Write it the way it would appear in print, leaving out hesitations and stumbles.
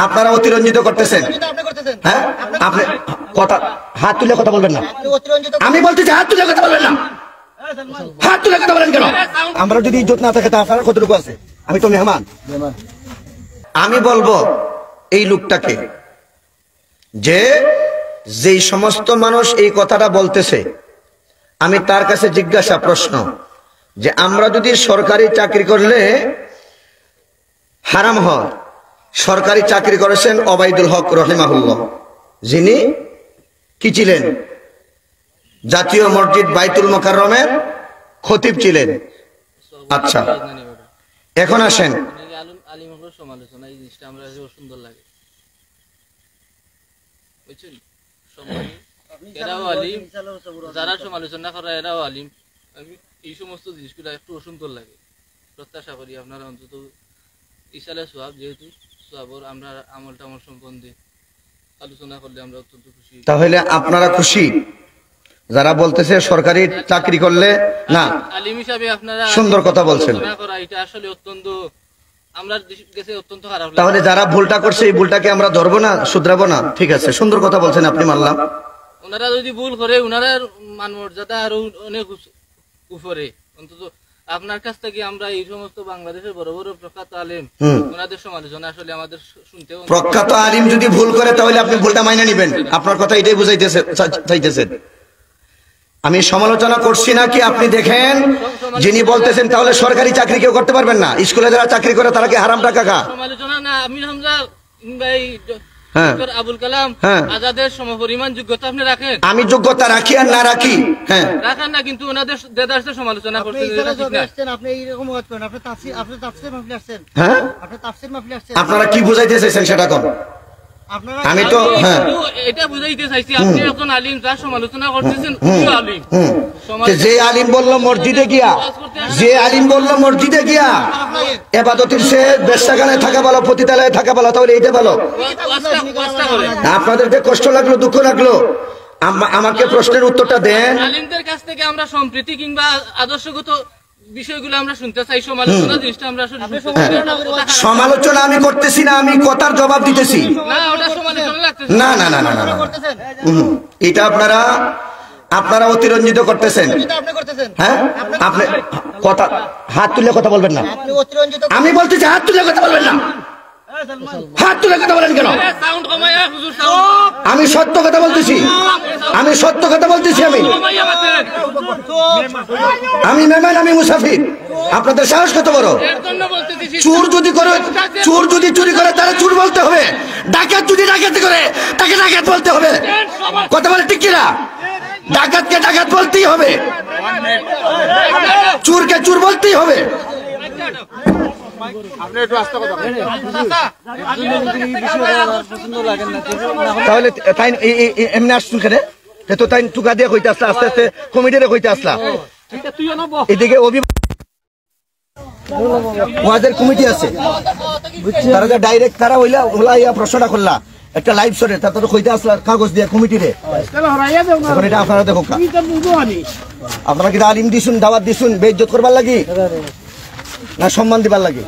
আপনারা অতিরঞ্জিত করতেছেন। হ্যাঁ, আপনি কথা হাত তুলে কথা বলবেন না। আমি বলতেছি হাত তুলে কথা বলবেন না। হাত তুলে কথা বলেন কেন? আমরা যদি ইজ্জত না থাকে তা আপনার কতটুকু আছে? আমি তো মেহমান। আমি বলবো এই লোকটাকে যে যেই সমস্ত মানুষ এই কথাটা বলতেছে, আমি তার কাছে জিজ্ঞাসা প্রশ্ন যে আমরা যদি সরকারি চাকরি করলে হারাম হয়। সরকারি চাকরি করেছেন ওবায়দুল হক রহিমাহুল্লাহ, যিনি কি ছিলেন? জাতীয় মসজিদ বাইতুল মোকাররমের খতিব ছিলেন। আচ্ছা, এখন আসেন সমালোচনা এই জিনিসটা আমরা সুন্দর লাগে, বুঝছেন? এরাও আলিম, যারা সমালোচনা করে এরাও আলিম। এই সমস্ত জিনিসগুলো একটু অসুন্দর লাগে। প্রত্যাশা করি আপনারা অন্তত ইসালে সোয়াব, যেহেতু সোয়াবর আমরা আমলটা আমার সম্বন্ধে আলোচনা করলে আমরা অত্যন্ত খুশি। তাহলে আপনারা খুশি যারা বলতেছে সরকারি চাকরি করলে না? আলিম হিসাবে আপনারা সুন্দর কথা বলছেন, এটা আসলে অত্যন্ত আমরা কাছে অত্যন্ত খারাপ লাগে। তাহলে যারা ভুলটা করছে এই ভুলটাকে আমরা ধরবো না, শুধরাবো না? ঠিক আছে, সুন্দর কথা বলছেন আপনি, মানলাম। ওনারা যদি ভুল করে ওনারা মান মর্যাদা আরো অনেক উপরে। অন্তত আপনার কাছ থেকে আমরা এই সমস্ত বাংলাদেশের বড় বড় প্রখ্যাত আলেম ওনাদের সমালোচনা আসলে আমাদের শুনতে। প্রখ্যাত আলিম যদি ভুল করে তাহলে আপনি ভুলটা মাইনে নেবেন, আপনার কথা এটাই চাইতেছেন। আমি সমালোচনা করছি না কি আপনি দেখেন, যিনি বলতেছেন তাহলে সরকারি চাকরি কেউ করতে পারবেন না? স্কুলে যারা চাকরি করে তারা কি হারাম টাকা খা? সমালোচনা না, আমি হামজা ভাই আবুল কালাম আজাদের সমপরিমাণ যোগ্যতা আপনি রাখেন। আমি যোগ্যতা রাখি আর না রাখি, হ্যাঁ রাখেন না, কিন্তু ওনাদের দেদারদের সমালোচনা করতে আপনি এইরকম ওয়াজ করেন, আপনি তাফসীর মাহফিল আসছেন। হ্যাঁ, আপনি তাফসীর মাহফিল আসছেন, আপনারা কি বুঝাইতে চাইছেন সেটা কোন? আমি তো হ্যাঁ এটা বুঝাইতে চাইছি, আপনি একজন আলিম যার সমালোচনা করতেছেন, ওই আলিম। যে আলিম বলল মসজিদে গিয়া, যে আলিম বলল মসজিদে গিয়া ইবাদতের সে বেশ্যাখানায় থাকা ভালো, পতিতালয়ে থাকা ভালো, তাহলে এইটা ভালো? আপনাদের যে কষ্ট লাগলো, দুঃখ লাগলো, আমাকে প্রশ্নের উত্তরটা দেন। আলিমদের কাছ থেকে আমরা সম্প্রীতি কিংবা আদর্শগত বিষয়গুলো আমরা শুনতে চাই। সমালোচনা জিনিসটা আমরা সমালোচনা আমি করতেছি না, আমি কথার জবাব দিতেছি। না না না না না, এটা আপনারা অতিরঞ্জিত করতেছেন। হ্যাঁ, আপনি কথা হাত তুলে কথা বলবেন না। আমি বলতেছি হাত তুলে কথা বলবেন না। হাত তুলে কথা বলেন কেন? আমি সত্য কথা বলতেছি, আমি সত্য কথা বলতেছি। আমি মেহমান, আমি মুসাফির। আপনাদের সাহস কত বড়? চোর যদি চুরি করে তারা চোর বলতে হবে, ডাকাত যদি ডাকাতি করে তাকে ডাকাত বলতে হবে। কথা বলে ঠিক কিনা? ডাকাতকে ডাকাত বলতেই হবে, চোরকে চোর বলতেই হবে। তাহলে তাই এমনি আসছুন কেন? তো তাই টুকা দিয়ে কইতে আসলা, আস্তে আস্তে কমিটিরে কইতে আসলা। এদিকে ওয়াজের কমিটি আছে, তারা ডাইরেক্ট তারা ওলা প্রশ্নটা করলা একটা লাইভ শোরে, তারপরে কইতে আসলা কাগজ দিয়ে কমিটিরে। এটা আপনারা দেখো, আপনারা কি আলিম দিছুন, দাওয়াত দিছুন বেইজ্জত করবার লাগি না সম্মান দিবার লাগি?